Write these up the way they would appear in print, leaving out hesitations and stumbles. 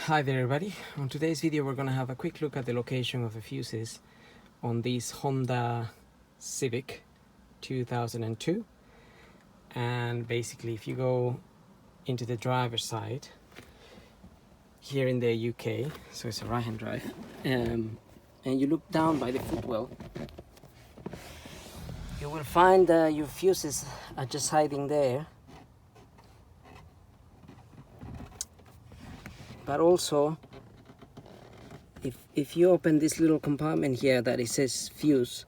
Hi there everybody. On today's video we're going to have a quick look at the location of the fuses on this Honda Civic 2002. And basically if you go into the driver's side here in the UK, so it's a right hand drive, and you look down by the footwell, you will find your fuses are just hiding there. But also, if you open this little compartment here that it says fuse,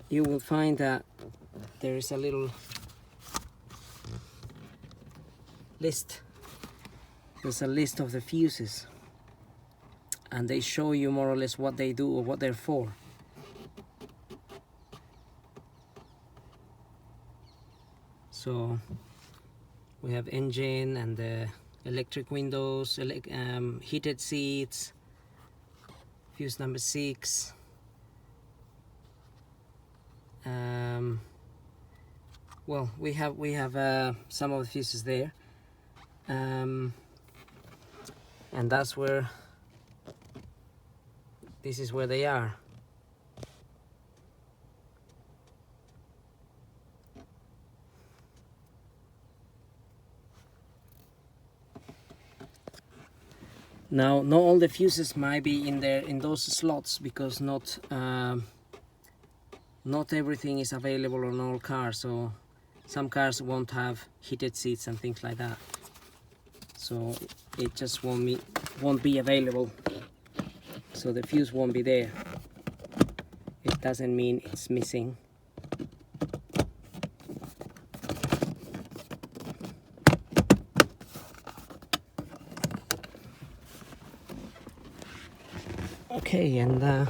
you will find that there is a little list. There's a list of the fuses, and they show you more or less what they do or what they're for. So we have engine and the electric windows, heated seats, fuse number 6. Well, we have some of the fuses there, and that's where this is where they are. Now, not all the fuses might be in there in those slots, because not everything is available on all cars. So some cars won't have heated seats and things like that. So it just won't be available. So the fuse won't be there. It doesn't mean it's missing. Okay, and now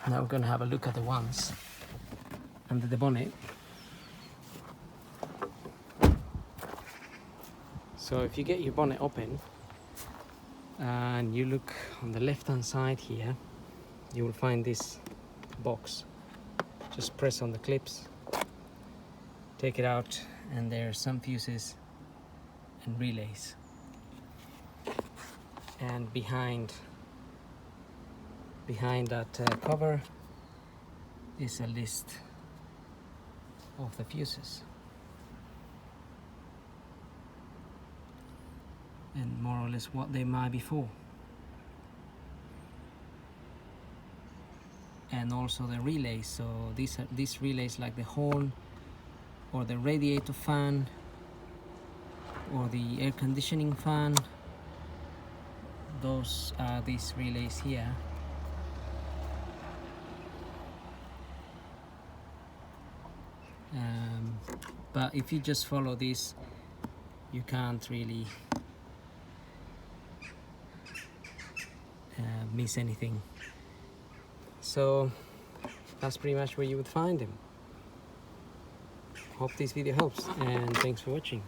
we're going to have a look at the ones under the bonnet. So if you get your bonnet open and you look on the left hand side here, you will find this box. Just press on the clips, take it out, and there are some fuses and relays. And behind that cover is a list of the fuses and more or less what they might be for, and also the relays. So these relays, like the horn or the radiator fan or the air conditioning fan, those are these relays here. But if you just follow this, you can't really miss anything. So that's pretty much where you would find them. Hope this video helps, and thanks for watching.